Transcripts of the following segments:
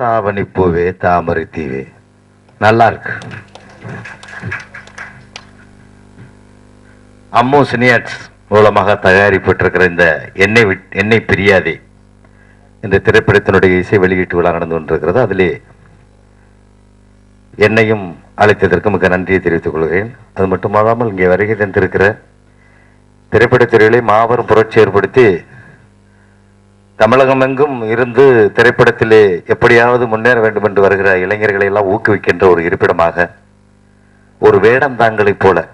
தாவணி பூவே தாமரை தீவே நல்லா இருக்கு. அம்மு சினியாட்ஸ் மூலமாக தயாரிப்பட்டிருக்கிற இந்த எண்ணெய் பிரியாதே இந்த திரைப்படத்தினுடைய இசை வெளியீட்டு விழா நடந்து கொண்டிருக்கிறது. அதிலே என்னையும் அழைத்ததற்கு மிக நன்றியை தெரிவித்துக் கொள்கிறேன். அது மட்டுமல்லாமல் இங்கே வருகை தந்திருக்கிற திரைப்படத்துறையிலே மாபெரும் புரட்சி ஏற்படுத்தி தமிழகம் எங்கும் இருந்து திரைப்படத்திலே எப்படியாவது முன்னேற வேண்டும் என்று வருகிற இளைஞர்களை எல்லாம் ஊக்குவிக்கின்ற ஒரு இருப்பிடமாக, ஒரு வேடந்தாங்களைப் போல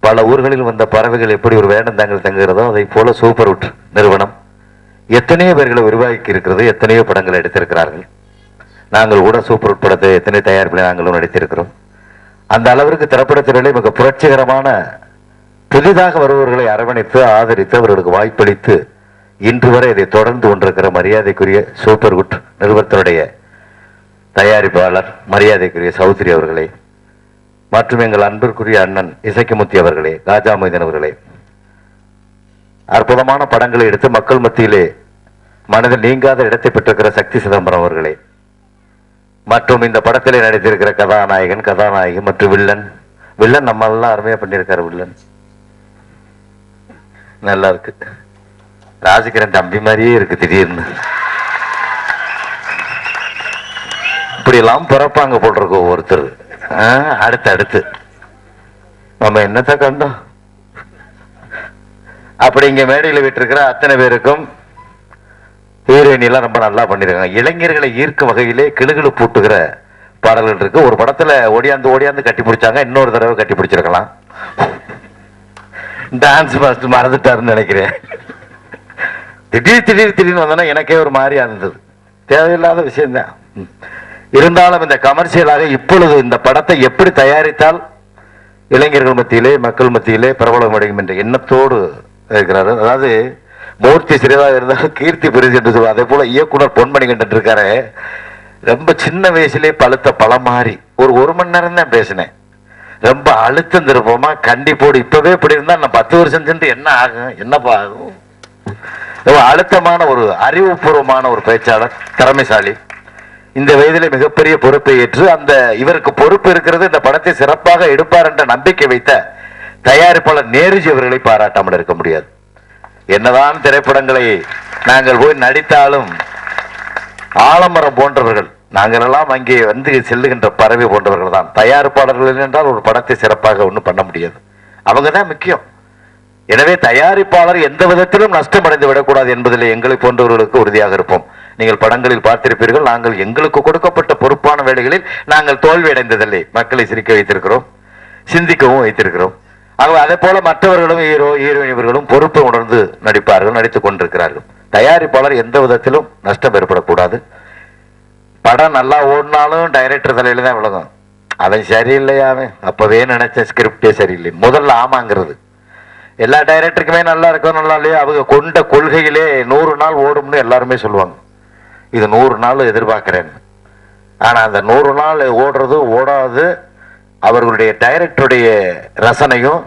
பல ஊர்களில் வந்த பறவைகள் எப்படி ஒரு வேடந்தாங்கல் தங்குகிறதோ அதை போல சூப்பர் உட் நிறுவனம் எத்தனையோ பேர்களை உருவாக்கி இருக்கிறது. எத்தனையோ படங்களை எடுத்திருக்கிறார்கள். நாங்கள் கூட சூப்பர் உட் படத்தை எத்தனை தயாரிப்பில் நாங்களும் நடித்திருக்கிறோம். அந்த அளவிற்கு திரைப்படத்துறையிலே மிக புரட்சிகரமான புதிதாக வருபவர்களை அரவணைத்து ஆதரித்து அவர்களுக்கு வாய்ப்பளித்து இன்று வரை இதை தொடர்ந்து கொண்டிருக்கிற மரியாதைக்குரிய சூப்பர் குட் நிறுவனத்தினுடைய தயாரிப்பாளர் மரியாதைக்குரிய சௌத்ரி அவர்களே மற்றும் எங்கள் அன்பிற்குரிய அண்ணன் இசைக்குமுத்தி அவர்களே, ராஜா மொய்தீன் அவர்களே, அற்புதமான படங்களை எடுத்து மக்கள் மத்தியிலே மனதில் நீங்காத இடத்தை பெற்றிருக்கிற சக்தி சிதம்பரம் அவர்களே, மற்றும் இந்த படத்திலே நடித்திருக்கிற கதாநாயகன் கதாநாயகி மற்றும் வில்லன் நம்ம எல்லாம் அருமையா பண்ணியிருக்காரு. வில்லன் நல்லா இருக்கு. ராசிகரன் தம்பி மாதிரியே இருக்கு. திடீர்னு இப்படி எல்லாம் பிறப்பாங்க போட்டிருக்கோம் ஒவ்வொருத்தர். அடுத்து நம்ம என்னத்த கண்டோம். அப்படி இங்க மேடையில் விட்டிருக்கிற அத்தனை பேருக்கும் ஹீரோயின் எல்லாம் ரொம்ப நல்லா பண்ணிருக்காங்க. இளைஞர்களை ஈர்க்கும் வகையிலே கிளுகிழு பூட்டுகிற பாடல்கள் இருக்கு. ஒரு படத்துல ஓடியாந்து கட்டி பிடிச்சாங்க, இன்னொரு தடவை கட்டி பிடிச்சிருக்கலாம். டான்ஸ் மாஸ்டர் மறந்துட்டாருன்னு நினைக்கிறேன். திடீர்னு வந்தோன்னா எனக்கே ஒரு மாதிரியா இருந்தது. தேவையில்லாத விஷயம்தான். இருந்தாலும் இந்த கமர்ஷியலாக இப்பொழுது இந்த படத்தை எப்படி தயாரித்தால் இளைஞர்கள் மத்தியிலே மக்கள் மத்தியிலே பிரபலம் அடையும் என்ற எண்ணத்தோடு இருக்கிறாரு. அதாவது மூர்த்தி சிறிதாக இருந்தாலும் கீர்த்தி பெருசு என்று சொல்லுவார். அதே போல இயக்குனர் பொன்மணிகண்டன் இருக்காரு. ரொம்ப சின்ன வயசுலேயே பழுத்த பழம் மாறி ஒரு மணி நேரம் தான் பேசினேன். ரொம்ப அழுத்தம் திருப்பமா கண்டிப்போடு இப்பவே இப்படி இருந்தா நான் 10 வருஷம் சென்று என்ன ஆகும், என்னப்பா ஆகும். அழுத்தமான ஒரு அறிவுபூர்வமான ஒரு பேச்சாளர், திறமைசாலி. இந்த வயதிலே மிகப்பெரிய பொறுப்பை ஏற்று அந்த இவருக்கு பொறுப்பு இருக்கிறது இந்த படத்தை சிறப்பாக எடுப்பார் என்ற நம்பிக்கை வைத்த தயாரிப்பாளர் நேருஜி அவர்களை பாராட்டாமல் இருக்க முடியாது. என்னதான் திரைப்படங்களை நாங்கள் போய் நடித்தாலும் ஆலமரம் போன்றவர்கள் நாங்கள் எல்லாம் அங்கே வந்து செல்லுகின்ற பறவை போன்றவர்கள் தான் தயாரிப்பாளர்கள் என்றால் ஒரு படத்தை சிறப்பாக ஒன்றும் பண்ண முடியாது. அவங்க தான் முக்கியம். எனவே தயாரிப்பாளர் எந்த விதத்திலும் நஷ்டம் அடைந்து விடக்கூடாது என்பதில் எங்களை போன்றவர்களுக்கு உறுதியாக இருப்போம். நீங்கள் படங்களில் பார்த்திருப்பீர்கள். நாங்கள் எங்களுக்கு கொடுக்கப்பட்ட பொறுப்பான வேலைகளில் நாங்கள் தோல்வி அடைந்ததில்லை. மக்களை சிரிக்க வைத்திருக்கிறோம், சிந்திக்கவும் வைத்திருக்கிறோம். ஆகவே அதே போல மற்றவர்களும் ஹீரோயின் இவர்களும் பொறுப்பை உணர்ந்து நடிப்பார்கள், நடித்துக் கொண்டிருக்கிறார்கள். தயாரிப்பாளர் எந்த விதத்திலும் நஷ்டம் ஏற்படக்கூடாது. படம் நல்லா ஓடினாலும் டைரக்டர் தலையில தான் விளங்கும். அவன் சரியில்லையாவே அப்பவே நினைச்ச ஸ்கிரிப்டே சரியில்லை முதல்ல ஆமாங்கிறது. எல்லா டைரக்டருக்குமே நல்லா இருக்கும் நல்லா இல்லையா, அவங்க கொண்ட கொள்கையிலே 100 நாள் ஓடும்னு எல்லாருமே சொல்லுவாங்க. இது 100 நாள் எதிர்பார்க்கிறேன். ஆனா அந்த 100 நாள் ஓடுறது ஓடாது அவர்களுடைய டைரக்டருடைய ரசனையும்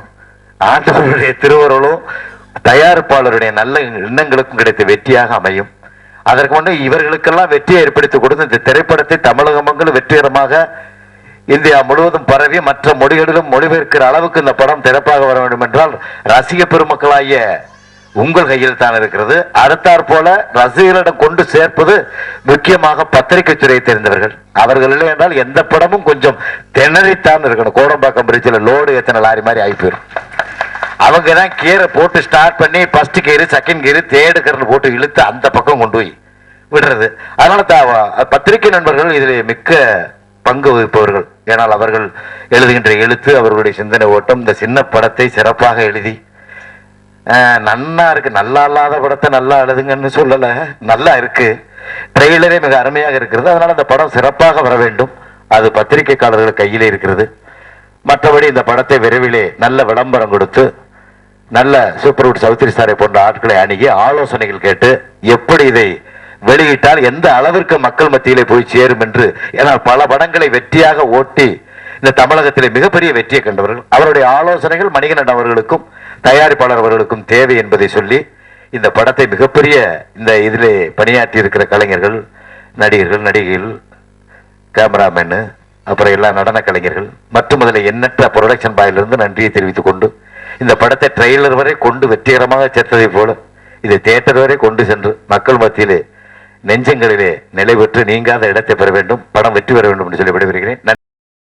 ஆண்டவருடைய திருவருளும் தயாரிப்பாளருடைய நல்ல எண்ணங்களுக்கும் கிடைத்த வெற்றியாக அமையும். அதற்கு முன்னே இவர்களுக்கெல்லாம் வெற்றியை ஏற்படுத்தி கொடுத்து இந்த திரைப்படத்தை தமிழகமெங்கிலும் வெற்றிகரமாக இந்தியா முழுவதும் பரவி மற்ற மொழிகளிலும் மொழிபெயர்க்கிற அளவுக்கு இந்த படம் சிறப்பாக வர வேண்டும் என்றால் ரசிக பெருமக்களாகிய உங்கள் கையில் தான் இருக்கிறது. அடுத்தாற் போல ரசிகர்களிடம் கொண்டு சேர்ப்பது முக்கியமாக பத்திரிகை துறையை தெரிந்தவர்கள். அவர்கள் இல்லை என்றால் எந்த படமும் கொஞ்சம் திணறித்தான் இருக்கணும். கோடம்பாக்கம் பிரிட்ஜில் லோடு எத்தனை லாரி மாதிரி ஆகி போயிடும். அவங்க தான் கீரை போட்டு ஸ்டார்ட் பண்ணி ஃபர்ஸ்ட் கீரு செகண்ட் கீரு தேர்டு கீரை போட்டு இழுத்து அந்த பக்கம் கொண்டு போய் விடுறது. அதனால பத்திரிகை நண்பர்கள் இதில் மிக்க பங்கு வகிப்பவர்கள். ஏனால் அவர்கள் எழுதுகின்ற எழுத்து, அவர்களுடைய சிந்தனை ஓட்டம், இந்த சின்ன படத்தை சிறப்பாக எழுதி நன்னா இருக்கு. நல்லா இல்லாத படத்தை நல்லா எழுதுங்கன்னு சொல்லல, நல்லா இருக்கு. ட்ரெய்லரே மிக அருமையாக இருக்கிறது. அதனால இந்த படம் சிறப்பாக வர வேண்டும். அது பத்திரிகைக்காரர்கள் கையிலே இருக்கிறது. மற்றபடி இந்த படத்தை விரைவிலே நல்ல விளம்பரம் கொடுத்து நல்ல சூப்பர் உட் சௌத்ரி சாரை போன்ற ஆட்களை அணுகி ஆலோசனைகள் கேட்டு எப்படி இதை வெளியிட்டால் எந்த அளவிற்கு மக்கள் மத்தியிலே போய் சேரும் என்று. ஏனால் பல படங்களை வெற்றியாக ஓட்டி இந்த தமிழகத்திலே மிகப்பெரிய வெற்றியை கண்டவர்கள். அவருடைய ஆலோசனைகள் மணிகண்டன் அவர்களுக்கும் தயாரிப்பாளர் அவர்களுக்கும் தேவை என்பதை சொல்லி இந்த படத்தை மிகப்பெரிய இந்த இதிலே பணியாற்றி இருக்கிற கலைஞர்கள் நடிகர்கள், நடிகைகள், கேமராமேனு, அப்புறம் எல்லா நடன கலைஞர்கள் மற்றும் அதில் எண்ணற்ற ப்ரொடக்ஷன் பாயிலிருந்து நன்றியை தெரிவித்துக் கொண்டு இந்த படத்தை ட்ரெய்லர் வரை கொண்டு வெற்றிகரமாக சேர்த்ததை போல இதை தியேட்டர் வரை கொண்டு சென்று மக்கள் மத்தியிலே நெஞ்சங்களிலே நிலை பெற்று நீங்காத இடத்தை பெற வேண்டும், படம் வெற்றி பெற வேண்டும் என்று சொல்லி விடைபெறுகிறேன்.